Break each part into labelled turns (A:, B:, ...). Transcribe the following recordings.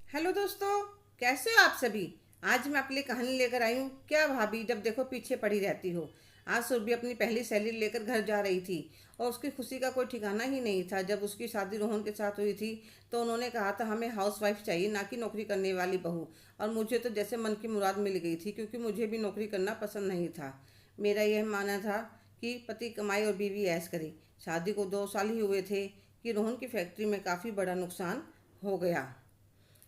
A: Hello दोस्तों, कैसे हो आप सभी। आज मैं आपके लिए कहानी लेकर आई हूँ। क्या भाभी, जब देखो पीछे पड़ी रहती हो। आज सुरभि अपनी पहली सैलरी लेकर घर जा रही थी और उसकी खुशी का कोई ठिकाना ही नहीं था। जब उसकी शादी रोहन के साथ हुई थी तो उन्होंने कहा था हमें हाउस वाइफ चाहिए, ना कि नौकरी करने वाली बहू। और मुझे तो जैसे मन की मुराद मिल गई थी, क्योंकि मुझे भी नौकरी करना पसंद नहीं था। मेरा यह मानना था कि पति कमाए और बीवी ऐश करे। शादी को 2 साल ही हुए थे कि रोहन की फैक्ट्री में काफ़ी बड़ा नुकसान हो गया।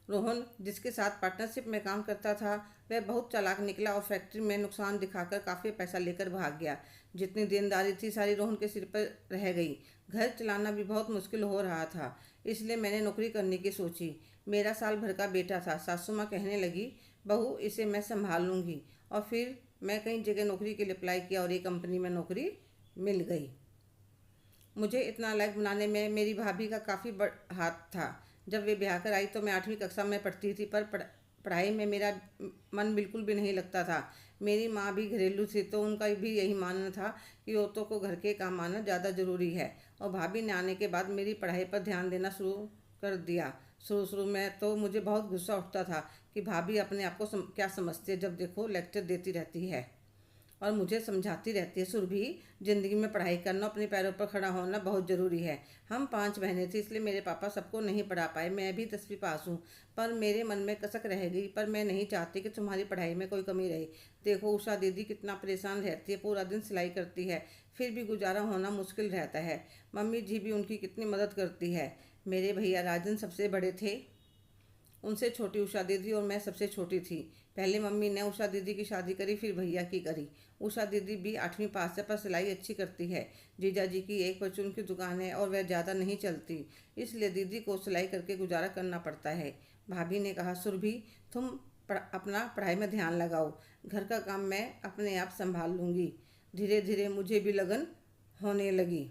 A: रोहन जिसके साथ पार्टनरशिप में काम करता था, वह बहुत चालाक निकला और फैक्ट्री में नुकसान दिखाकर काफ़ी पैसा लेकर भाग गया। जितनी देनदारी थी सारी रोहन के सिर पर रह गई। घर चलाना भी बहुत मुश्किल हो रहा था। इसलिए मैंने नौकरी करने की सोची। मेरा साल भर का बेटा था। सासू माँ कहने लगी, बहू इसे मैं संभाल लूँगी। और फिर मैं कई जगह नौकरी के लिए अप्लाई किया और एक कंपनी में नौकरी मिल गई। मुझे इतना लायक बनाने में मेरी भाभी का काफ़ी बड़ हाथ था। जब वे ब्याह कर आई तो मैं 8वीं कक्षा में पढ़ती थी, पर पढ़ाई में मेरा मन बिल्कुल भी नहीं लगता था। मेरी माँ भी घरेलू थी तो उनका भी यही मानना था कि औरतों को घर के काम आना ज़्यादा ज़रूरी है। और भाभी ने आने के बाद मेरी पढ़ाई पर ध्यान देना शुरू कर दिया। शुरू शुरू में तो मुझे बहुत गुस्सा उठता था कि भाभी अपने आप को क्या समझती है, जब देखो लेक्चर देती रहती है और मुझे समझाती रहती है। सुरभि, ज़िंदगी में पढ़ाई करना, अपने पैरों पर खड़ा होना बहुत ज़रूरी है। हम 5 बहनें थी, इसलिए मेरे पापा सबको नहीं पढ़ा पाए। मैं भी 10वीं पास हूँ, पर मेरे मन में कसक रह गई। पर मैं नहीं चाहती कि तुम्हारी पढ़ाई में कोई कमी रहे। देखो उषा दीदी कितना परेशान रहती है, पूरा दिन सिलाई करती है, फिर भी गुजारा होना मुश्किल रहता है। मम्मी जी भी उनकी कितनी मदद करती है। मेरे भैया राजन सबसे बड़े थे, उनसे छोटी उषा दीदी और मैं सबसे छोटी थी। पहले मम्मी ने उषा दीदी की शादी करी, फिर भैया की करी। उषा दीदी भी 8वीं पास है, पर सिलाई अच्छी करती है। जीजा जी की एक परचून की दुकान है और वह ज़्यादा नहीं चलती, इसलिए दीदी को सिलाई करके गुजारा करना पड़ता है। भाभी ने कहा, सुरभि तुम अपना पढ़ाई में ध्यान लगाओ, घर का काम मैं अपने आप संभाल लूँगी। धीरे धीरे मुझे भी लगन होने लगी।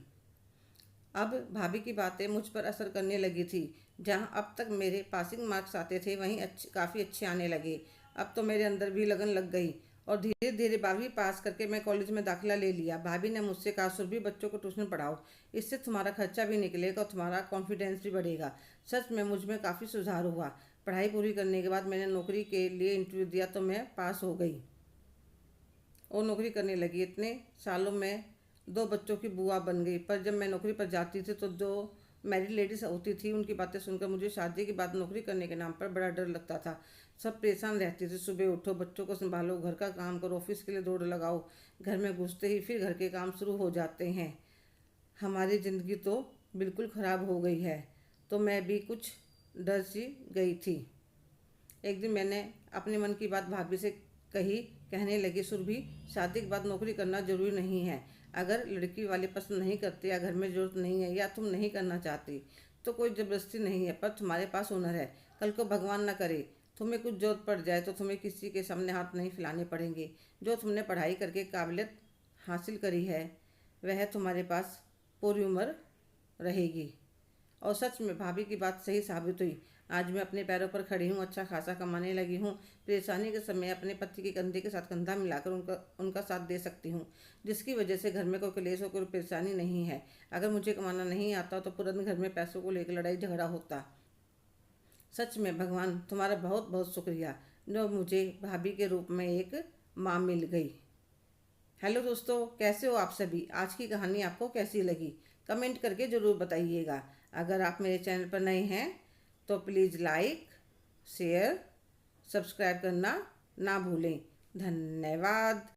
A: अब भाभी की बातें मुझ पर असर करने लगी थी। जहाँ अब तक मेरे पासिंग मार्क्स आते थे, वहीं काफ़ी अच्छे आने लगे। अब तो मेरे अंदर भी लगन लग गई और धीरे धीरे 12वीं पास करके मैं कॉलेज में दाखिला ले लिया। भाभी ने मुझसे कहा, सुरभि बच्चों को ट्यूशन पढ़ाओ, इससे तुम्हारा खर्चा भी निकलेगा और तुम्हारा कॉन्फिडेंस भी बढ़ेगा। सच में मुझ में काफ़ी सुधार हुआ। पढ़ाई पूरी करने के बाद मैंने नौकरी के लिए इंटरव्यू दिया तो मैं पास हो गई और नौकरी करने लगी। इतने सालों में 2 बच्चों की बुआ बन गई। पर जब मैं नौकरी पर जाती थी तो जो मैरिड लेडीज होती थी उनकी बातें सुनकर मुझे शादी के बाद नौकरी करने के नाम पर बड़ा डर लगता था। सब परेशान रहती थी, सुबह उठो, बच्चों को संभालो, घर का काम करो, ऑफिस के लिए दौड़ लगाओ। घर में घुसते ही फिर घर के काम शुरू हो जाते हैं। हमारी ज़िंदगी तो बिल्कुल ख़राब हो गई है। तो मैं भी कुछ डर सी गई थी। एक दिन मैंने अपने मन की बात भाभी से कही। कहने लगी, सुरभि शादी के बाद नौकरी करना जरूरी नहीं है। अगर लड़की वाले पसंद नहीं करते या घर में ज़रूरत नहीं है या तुम नहीं करना चाहती तो कोई ज़बरदस्ती नहीं है, पर तुम्हारे पास हुनर है। कल को भगवान ना करे तुम्हें कुछ ज़रूरत पड़ जाए तो तुम्हें किसी के सामने हाथ नहीं फैलाने पड़ेंगे। जो तुमने पढ़ाई करके काबिलियत हासिल करी है वह तुम्हारे पास पूरी उम्र रहेगी। और सच में भाभी की बात सही साबित हुई। आज मैं अपने पैरों पर खड़ी हूँ, अच्छा खासा कमाने लगी हूँ। परेशानी के समय अपने पति के कंधे के साथ कंधा मिलाकर उनका उनका साथ दे सकती हूँ, जिसकी वजह से घर में कोई क्लेश हो, कोई परेशानी नहीं है। अगर मुझे कमाना नहीं आता तो पूरा दिन घर में पैसों को लेकर लड़ाई झगड़ा होता। सच में भगवान तुम्हारा बहुत बहुत शुक्रिया, जो मुझे भाभी के रूप में एक माँ मिल गई। हेलो दोस्तों, कैसे हो आप सभी। आज की कहानी आपको कैसी लगी कमेंट करके ज़रूर बताइएगा। अगर आप मेरे चैनल पर नए हैं तो प्लीज़ लाइक, शेयर, सब्सक्राइब करना ना भूलें। धन्यवाद।